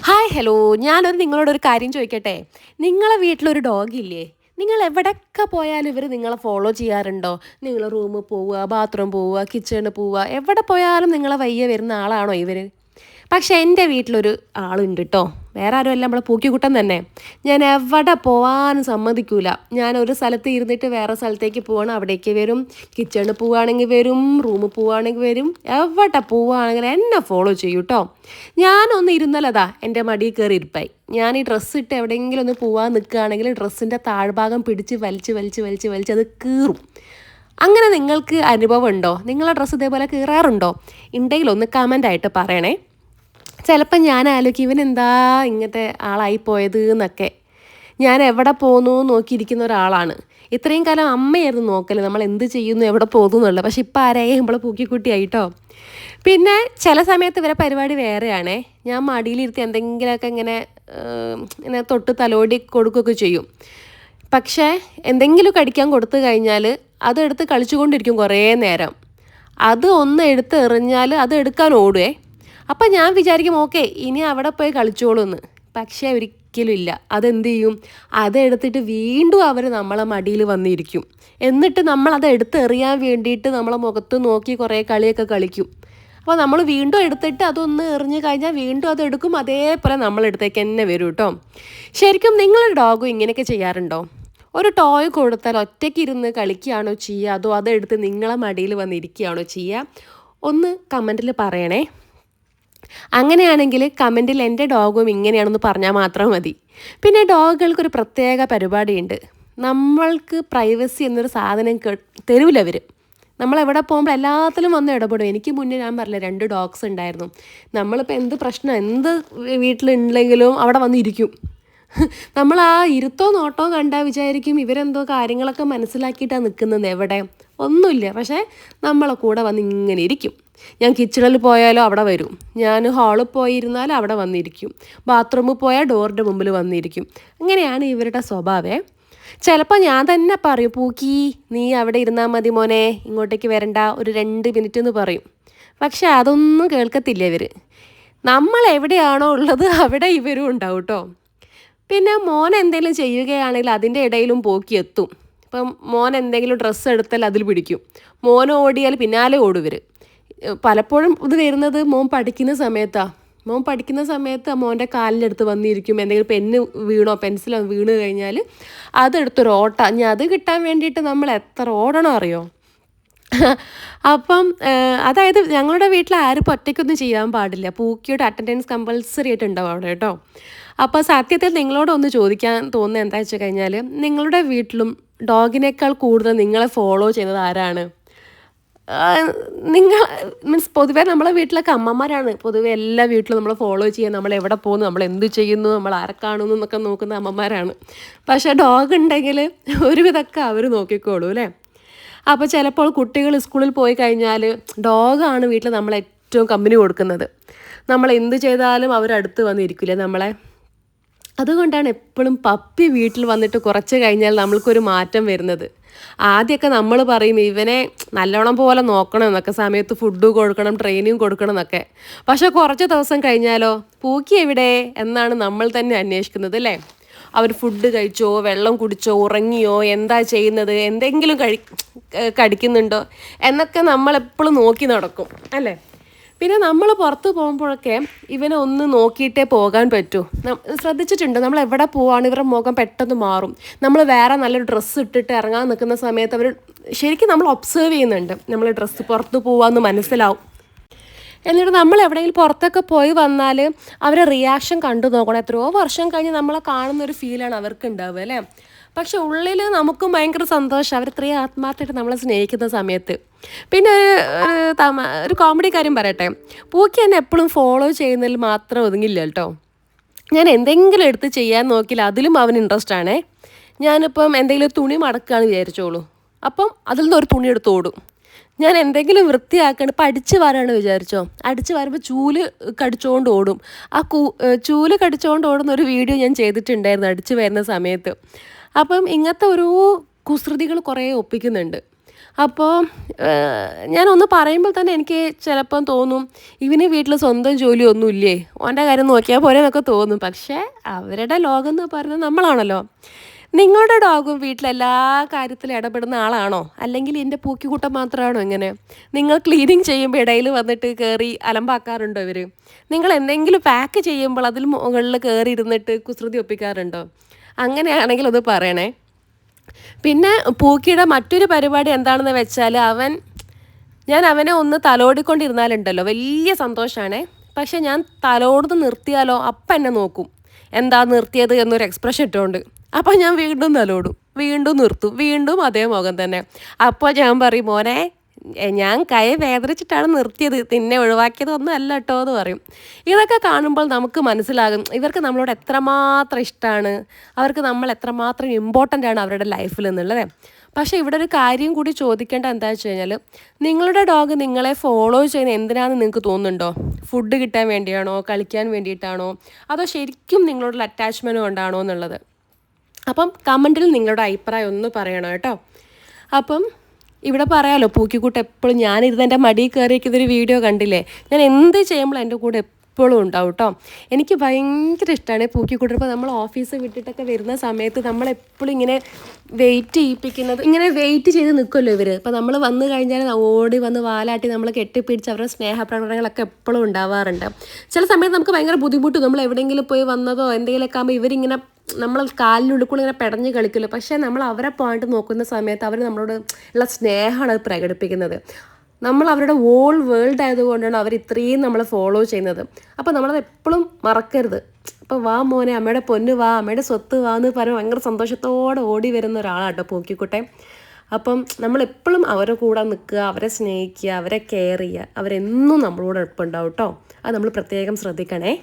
Hi hello നിങ്ങളോടൊരു കാര്യം ചോദിക്കട്ടെ. നിങ്ങളെ വീട്ടിലൊരു ഡോഗില്ലേ? നിങ്ങൾ എവിടെയൊക്കെ പോയാലും ഇവർ നിങ്ങളെ ഫോളോ ചെയ്യാറുണ്ടോ? നിങ്ങൾ റൂമിൽ പോവുക, ബാത്റൂം പോവുക, കിച്ചണിൽ പോവുക, എവിടെ പോയാലും നിങ്ങളെ വയ്യെ വരുന്ന ആളാണോ ഇവർ? പക്ഷേ എൻ്റെ വീട്ടിലൊരു ആളുണ്ട് കേട്ടോ. വേറെ ആരുമല്ല, നമ്മളെ പൂക്കിക്കുട്ടൻ തന്നെ. ഞാൻ എവിടെ പോകാനും സമ്മതിക്കൂല. ഞാൻ ഒരു സ്ഥലത്ത് ഇരുന്നിട്ട് വേറെ സ്ഥലത്തേക്ക് പോവാണ്, അവിടേക്ക് വരും. കിച്ചണിൽ പോവുകയാണെങ്കിൽ വരും, റൂമിൽ പോവുകയാണെങ്കിൽ വരും. എവിടെ പോവുകയാണെങ്കിൽ എന്നെ ഫോളോ ചെയ്യും കേട്ടോ. ഞാനൊന്ന് ഇരുന്നല്ലതാ എൻ്റെ മടിയിൽ കയറി ഇരിപ്പായി. ഞാൻ ഈ ഡ്രസ്സ് ഇട്ട് എവിടെയെങ്കിലും ഒന്ന് പോകാൻ നിൽക്കുകയാണെങ്കിൽ ഡ്രസ്സിൻ്റെ താഴ്ഭാഗം പിടിച്ച് വലിച്ച് വലിച്ച് വലിച്ച് വലിച്ച് അത് കീറും. അങ്ങനെ നിങ്ങൾക്ക് അനുഭവം ഉണ്ടോ? നിങ്ങളെ ഡ്രസ്സ് ഇതേപോലെ കീറാറുണ്ടോ? ഉണ്ടെങ്കിൽ ഒന്ന് കമൻ്റായിട്ട് പറയണേ. ചിലപ്പോൾ ഞാൻ ആലോചിക്കും ഇവനെന്താ ഇങ്ങനത്തെ ആളായിപ്പോയത് എന്നൊക്കെ. ഞാൻ എവിടെ പോന്നു നോക്കിയിരിക്കുന്ന ഒരാളാണ്. ഇത്രയും കാലം അമ്മയായിരുന്നു നോക്കല്, നമ്മൾ എന്ത് ചെയ്യുന്നു എവിടെ പോകുന്നു എന്നുള്ളത്. പക്ഷെ ഇപ്പം ആരായി നമ്മളെ പൂക്കിക്കുട്ടിയായിട്ടോ. പിന്നെ ചില സമയത്ത് ഇവരെ പരിപാടി വേറെയാണേ. ഞാൻ മടിയിലിരുത്തി എന്തെങ്കിലുമൊക്കെ ഇങ്ങനെ തൊട്ട് തലോടി കൊടുക്കുകയൊക്കെ ചെയ്യും. പക്ഷേ എന്തെങ്കിലും കടിക്കാൻ കൊടുത്തു കഴിഞ്ഞാൽ അതെടുത്ത് കളിച്ചുകൊണ്ടിരിക്കും കുറേ നേരം. അത് ഒന്ന് എടുത്ത് എറിഞ്ഞാൽ അത് എടുക്കാൻ ഓടുവേ. അപ്പം ഞാൻ വിചാരിക്കും ഓക്കെ ഇനി അവിടെ പോയി കളിച്ചോളൂ എന്ന്. പക്ഷേ ഒരിക്കലും ഇല്ല. അതെന്ത് ചെയ്യും? അതെടുത്തിട്ട് വീണ്ടും അവർ നമ്മളെ മടിയിൽ വന്നിരിക്കും. എന്നിട്ട് നമ്മളത് എടുത്തെറിയാൻ വേണ്ടിയിട്ട് നമ്മളെ മുഖത്ത് നോക്കി കുറേ കളിയൊക്കെ കളിക്കും. അപ്പോൾ നമ്മൾ വീണ്ടും എടുത്തിട്ട് അതൊന്ന് എറിഞ്ഞ് കഴിഞ്ഞാൽ വീണ്ടും അതെടുക്കും. അതേപോലെ നമ്മളെടുത്തേക്ക് തന്നെ വരും കേട്ടോ. ശരിക്കും നിങ്ങളുടെ ഡോഗും ഇങ്ങനെയൊക്കെ ചെയ്യാറുണ്ടോ? ഒരു ടോയ് കൊടുത്താൽ ഒറ്റയ്ക്ക് ഇരുന്ന് കളിക്കുകയാണോ ചെയ്യുക, അതോ അതെടുത്ത് നിങ്ങളെ മടിയിൽ വന്നിരിക്കുകയാണോ ചെയ്യുക? ഒന്ന് കമൻറ്റിൽ പറയണേ. അങ്ങനെയാണെങ്കിൽ കമൻറ്റിൽ എൻ്റെ ഡോഗും ഇങ്ങനെയാണെന്ന് പറഞ്ഞാൽ മാത്രം മതി. പിന്നെ ഡോഗുകൾക്കൊരു പ്രത്യേക പരിപാടിയുണ്ട്. നമ്മൾക്ക് പ്രൈവസി എന്നൊരു സാധനം തരൂല അവർ. നമ്മളെവിടെ പോകുമ്പോൾ എല്ലാത്തിലും വന്ന് ഇടപെടും. എനിക്ക് മുന്നേ ഞാൻ പറഞ്ഞില്ല 2 ഡോഗ്സ് ഉണ്ടായിരുന്നു. നമ്മളിപ്പോൾ എന്ത് പ്രശ്നം എന്ത് വീട്ടിലുണ്ടെങ്കിലും അവിടെ വന്നിരിക്കും. നമ്മൾ ആ ഇരുത്തോ നോട്ടോ കണ്ടാൽ വിചാരിക്കും ഇവരെന്തോ കാര്യങ്ങളൊക്കെ മനസ്സിലാക്കിയിട്ടാണ് നിൽക്കുന്നത്. എവിടെ ഒന്നുമില്ല, പക്ഷേ നമ്മളെ കൂടെ വന്ന് ഇങ്ങനെ ഇരിക്കും. ഞാൻ കിച്ചണിൽ പോയാലോ അവിടെ വരും. ഞാൻ ഹാളിൽ പോയിരുന്നാലും അവിടെ വന്നിരിക്കും. ബാത്റൂമിൽ പോയാൽ ഡോറിൻ്റെ മുമ്പിൽ വന്നിരിക്കും. അങ്ങനെയാണ് ഇവരുടെ സ്വഭാവേ. ചിലപ്പോൾ ഞാൻ തന്നെ പറയും, പൂക്കി നീ അവിടെ ഇരുന്നാൽ മതി മോനെ, ഇങ്ങോട്ടേക്ക് വരണ്ട, ഒരു 2 മിനിറ്റ് എന്ന് പറയും. പക്ഷെ അതൊന്നും കേൾക്കത്തില്ല ഇവർ. നമ്മൾ എവിടെയാണോ ഉള്ളത് അവിടെ ഇവരും ഉണ്ടാവും കേട്ടോ. പിന്നെ മോൻ എന്തെങ്കിലും ചെയ്യുകയാണെങ്കിൽ അതിൻ്റെ ഇടയിലും പോക്കി എത്തും. ഇപ്പം മോൻ എന്തെങ്കിലും ഡ്രസ്സ് എടുത്താൽ അതിൽ പിടിക്കും. മോൻ ഓടിയാൽ പിന്നാലെ ഓടും ഇവർ. പലപ്പോഴും ഇത് വരുന്നത് മോൻ പഠിക്കുന്ന സമയത്താണ്. മോൻ പഠിക്കുന്ന സമയത്ത് മോൻ്റെ കാലിനടുത്ത് വന്നിരിക്കും. എന്തെങ്കിലും പെന്ന് വീണോ പെൻസിലോ വീണ് കഴിഞ്ഞാൽ അതെടുത്തൊരു ഓട്ട. ഇനി അത് കിട്ടാൻ വേണ്ടിയിട്ട് നമ്മൾ എത്ര ഓടണം അറിയോ? അപ്പം അതായത് ഞങ്ങളുടെ വീട്ടിൽ ആരും ഒറ്റയ്ക്കൊന്നും ചെയ്യാൻ പാടില്ല. പൂക്കിയുടെ അറ്റൻഡൻസ് കമ്പൽസറി ആയിട്ടുണ്ടാവും അവിടെ കേട്ടോ. അപ്പോൾ സത്യത്തിൽ നിങ്ങളോടൊന്ന് ചോദിക്കാൻ തോന്നുന്നത് എന്താ വെച്ച് കഴിഞ്ഞാൽ, നിങ്ങളുടെ വീട്ടിലും ഡോഗിനേക്കാൾ കൂടുതൽ നിങ്ങളെ ഫോളോ ചെയ്യുന്നത് ആരാണ്? നിങ്ങൾ മീൻസ് പൊതുവേ നമ്മളെ വീട്ടിലൊക്കെ അമ്മമാരാണ് പൊതുവേ എല്ലാ വീട്ടിലും നമ്മൾ ഫോളോ ചെയ്യുക. നമ്മൾ എവിടെ പോകുന്നു, നമ്മൾ എന്ത് ചെയ്യുന്നു, നമ്മൾ ആരെ കാണുന്നു എന്നൊക്കെ നോക്കുന്ന അമ്മമാരാണ്. പക്ഷേ ഡോഗ് ഉണ്ടെങ്കിൽ ഒരുവിധമൊക്കെ അവർ നോക്കിക്കോളൂ അല്ലേ. അപ്പോൾ ചിലപ്പോൾ കുട്ടികൾ സ്കൂളിൽ പോയി കഴിഞ്ഞാൽ ഡോഗാണ് വീട്ടിൽ നമ്മൾ ഏറ്റവും കമ്പനി കൊടുക്കുന്നത്. നമ്മൾ എന്ത് ചെയ്താലും അവരടുത്ത് വന്നിരിക്കില്ലേ നമ്മളെ. അതുകൊണ്ടാണ് എപ്പോഴും പപ്പി വീട്ടിൽ വന്നിട്ട് കുറച്ച് കഴിഞ്ഞാൽ നമ്മൾക്കൊരു മാറ്റം വരുന്നത്. ആദ്യമൊക്കെ നമ്മൾ പറയും ഇവനെ നല്ലോണം പോലെ നോക്കണം എന്നൊക്കെ, സമയത്ത് ഫുഡ് കൊടുക്കണം, ട്രെയിനിങ് കൊടുക്കണം എന്നൊക്കെ. പക്ഷെ കുറച്ച് ദിവസം കഴിഞ്ഞാലോ പൂക്കി എവിടെ എന്നാണ് നമ്മൾ തന്നെ അന്വേഷിക്കുന്നത് അല്ലേ. അവർ ഫുഡ് കഴിച്ചോ, വെള്ളം കുടിച്ചോ, ഉറങ്ങിയോ, എന്താ ചെയ്യുന്നത്, എന്തെങ്കിലും കടിക്കുന്നുണ്ടോ എന്നൊക്കെ നമ്മളെപ്പോഴും നോക്കി നടക്കും അല്ലേ. പിന്നെ നമ്മൾ പുറത്ത് പോകുമ്പോഴൊക്കെ ഇവനെ ഒന്ന് നോക്കിയിട്ടേ പോകാൻ പറ്റൂ. ശ്രദ്ധിച്ചിട്ടുണ്ട്, നമ്മൾ എവിടെ പോവാണ് ഇവരുടെ മുഖം പെട്ടെന്ന് മാറും. നമ്മൾ വേറെ നല്ലൊരു ഡ്രസ്സ് ഇട്ടിട്ട് ഇറങ്ങാൻ നിൽക്കുന്ന സമയത്ത് അവർ ശരിക്കും നമ്മൾ ഒബ്സേർവ് ചെയ്യുന്നുണ്ട്. നമ്മൾ ഡ്രസ്സ് പുറത്ത് പോവാമെന്ന് മനസ്സിലാവും. എന്നിട്ട് നമ്മൾ എവിടെയെങ്കിലും പുറത്തൊക്കെ പോയി വന്നാൽ അവരെ റിയാക്ഷൻ കണ്ടു നോക്കണം. എത്രയോ വർഷം കഴിഞ്ഞ് നമ്മളെ കാണുന്നൊരു ഫീലാണ് അവർക്ക് ഉണ്ടാവുക അല്ലേ. പക്ഷെ ഉള്ളിൽ നമുക്കും ഭയങ്കര സന്തോഷം അവരിത്രയും ആത്മാർത്ഥമായിട്ട് നമ്മളെ സ്നേഹിക്കുന്ന സമയത്ത്. പിന്നെ ഒരു കോമഡി കാര്യം പറയട്ടെ. പൂക്കി എന്നെ എപ്പോഴും ഫോളോ ചെയ്യുന്നതിൽ മാത്രം ഒതുങ്ങില്ല കേട്ടോ. ഞാൻ എന്തെങ്കിലും എടുത്ത് ചെയ്യാൻ നോക്കില്ല അതിലും അവന് ഇൻട്രസ്റ്റ് ആണേ. ഞാനിപ്പം എന്തെങ്കിലും തുണി മടക്കുകയാണെന്ന് വിചാരിച്ചോളൂ, അപ്പം അതിൽ നിന്ന് ഒരു തുണി എടുത്ത് ഓടും. ഞാൻ എന്തെങ്കിലും വൃത്തിയാക്കണം, ഇപ്പം അടിച്ച് വാരാണ് വിചാരിച്ചോ, അടിച്ച് വാരുമ്പോൾ ചൂല് കടിച്ചുകൊണ്ട് ഓടും. ആ ചൂല് കടിച്ചുകൊണ്ട് ഓടുന്ന ഒരു വീഡിയോ ഞാൻ ചെയ്തിട്ടുണ്ടായിരുന്നു അടിച്ച് വരുന്ന സമയത്ത്. അപ്പം ഇങ്ങനത്തെ ഓരോ കുസൃതികൾ കുറേ ഒപ്പിക്കുന്നുണ്ട്. അപ്പോൾ ഞാനൊന്ന് പറയുമ്പോൾ തന്നെ എനിക്ക് ചിലപ്പം തോന്നും ഇവന് വീട്ടിൽ സ്വന്തം ജോലിയൊന്നും ഇല്ലേ, ഓൻ്റെ കാര്യം നോക്കിയാൽ പോരെ എന്നൊക്കെ തോന്നും. പക്ഷേ അവരുടെ ലോകം എന്ന് പറയുന്നത് നമ്മളാണല്ലോ. നിങ്ങളുടെ ഡോഗും വീട്ടിലെല്ലാ കാര്യത്തിലും ഇടപെടുന്ന ആളാണോ, അല്ലെങ്കിൽ എൻ്റെ പൂക്കിക്കൂട്ടം മാത്രമാണോ ഇങ്ങനെ? നിങ്ങൾ ക്ലീനിങ് ചെയ്യുമ്പോൾ ഇടയിൽ വന്നിട്ട് കയറി അലമ്പാക്കാറുണ്ടോ ഇവർ? നിങ്ങൾ എന്തെങ്കിലും പാക്ക് ചെയ്യുമ്പോൾ അതിൽ മുകളിൽ കയറി ഇരുന്നിട്ട് കുസൃതി ഒപ്പിക്കാറുണ്ടോ? അങ്ങനെയാണെങ്കിൽ ഒന്ന് പറയണേ. പിന്നെ പൂക്കിയുടെ മറ്റൊരു പരിപാടി എന്താണെന്ന് വെച്ചാൽ ഞാൻ അവനെ ഒന്ന് തലോടിക്കൊണ്ടിരുന്നാലുണ്ടല്ലോ വലിയ സന്തോഷമാണേ. പക്ഷെ ഞാൻ തലോടുന്ന് നിർത്തിയാലോ അപ്പം എന്നെ നോക്കും, എന്താ നിർത്തിയത് എന്നൊരു എക്സ്പ്രഷൻ ഇട്ടുകൊണ്ട്. അപ്പോൾ ഞാൻ വീണ്ടും തലോടും, വീണ്ടും നിർത്തും, വീണ്ടും അതേ മുഖം തന്നെ. അപ്പോൾ ഞാൻ പറയും, മോനെ ഞാൻ കൈ വേദനിച്ചിട്ടാണ് നിർത്തിയത്, നിന്നെ ഒഴിവാക്കിയതൊന്നും അല്ല കേട്ടോ എന്ന് പറയും. ഇതൊക്കെ കാണുമ്പോൾ നമുക്ക് മനസ്സിലാകും ഇവർക്ക് നമ്മളോട് എത്രമാത്രം ഇഷ്ടമാണ്, അവർക്ക് നമ്മൾ എത്രമാത്രം ഇമ്പോർട്ടൻ്റ് ആണ് അവരുടെ ലൈഫിൽ എന്നുള്ളത്. പക്ഷേ ഇവിടെ ഒരു കാര്യം കൂടി ചോദിക്കേണ്ട എന്താ വെച്ച് കഴിഞ്ഞാൽ, നിങ്ങളുടെ ഡോഗ് നിങ്ങളെ ഫോളോ ചെയ്യുന്നത് എന്തിനാണെന്ന് നിങ്ങൾക്ക് തോന്നുന്നുണ്ടോ? ഫുഡ് കിട്ടാൻ വേണ്ടിയാണോ, കളിക്കാൻ വേണ്ടിയിട്ടാണോ, അതോ ശരിക്കും നിങ്ങളോടുള്ള അറ്റാച്ച്മെൻറ്റ് കൊണ്ടാണോ എന്നുള്ളത്. അപ്പം കമൻറ്റിൽ നിങ്ങളുടെ അഭിപ്രായം ഒന്ന് പറയണം കേട്ടോ. അപ്പം ഇവിടെ പറയാമല്ലോ, പൂക്കിക്കൂട്ട് എപ്പോഴും ഞാനിരുന്ന് എൻ്റെ മടിയിൽ കയറിയിരിക്കുന്നൊരു വീഡിയോ കണ്ടില്ലേ, ഞാൻ എന്ത് ചെയ്യുമ്പോൾ എൻ്റെ കൂടെ എപ്പോഴും ഉണ്ടാവും കേട്ടോ. എനിക്ക് ഭയങ്കര ഇഷ്ടമാണ് പൂക്കിക്കൂട്ട്. ഇപ്പോൾ നമ്മൾ ഓഫീസ് വിട്ടിട്ടൊക്കെ വരുന്ന സമയത്ത് നമ്മളെപ്പോഴും ഇങ്ങനെ വെയിറ്റ് ചെയ്യിപ്പിക്കുന്നത്, ഇങ്ങനെ വെയിറ്റ് ചെയ്ത് നിൽക്കുമല്ലോ ഇവർ. അപ്പോൾ നമ്മൾ വന്നു കഴിഞ്ഞാൽ ഓടി വന്ന് വാലാട്ടി നമ്മൾ കെട്ടിപ്പിടിച്ച് അവരുടെ സ്നേഹപ്രകടനങ്ങളൊക്കെ എപ്പോഴും ഉണ്ടാവാറുണ്ട്. ചില സമയത്ത് നമുക്ക് ഭയങ്കര ബുദ്ധിമുട്ട്, നമ്മൾ എവിടെയെങ്കിലും പോയി വന്നതോ എന്തെങ്കിലുമൊക്കെ ആകുമ്പോൾ ഇവരിങ്ങനെ നമ്മൾ കാലിനുള്ളിൽ കൂടെ ഇങ്ങനെ പെടഞ്ഞ് കളിക്കുമല്ലോ. പക്ഷേ നമ്മൾ അവരെ പോയിട്ട് നോക്കുന്ന സമയത്ത് അവർ നമ്മളോട് ഉള്ള സ്നേഹമാണ് അത് പ്രകടിപ്പിക്കുന്നത്. നമ്മൾ അവരുടെ ഹോൾ വേൾഡ് ആയതുകൊണ്ടാണ് അവർ ഇത്രയും നമ്മളെ ഫോളോ ചെയ്യുന്നത്. അപ്പോൾ നമ്മളത് എപ്പോഴും മറക്കരുത്. അപ്പോൾ വാ മോനെ, അമ്മയുടെ പൊന്ന് വാ, അമ്മയുടെ സ്വത്ത് വാ എന്ന് പറഞ്ഞ് ഭയങ്കര സന്തോഷത്തോടെ ഓടി വരുന്ന ഒരാളാട്ടോ പൂക്കിക്കുട്ടെ. അപ്പം നമ്മളെപ്പോഴും അവരുടെ കൂടെ നിൽക്കുക, അവരെ സ്നേഹിക്കുക, അവരെ കെയർ ചെയ്യുക. അവരെന്നും നമ്മളോട് എളുപ്പമുണ്ടാവും കേട്ടോ. അത് നമ്മൾ പ്രത്യേകം ശ്രദ്ധിക്കണേ.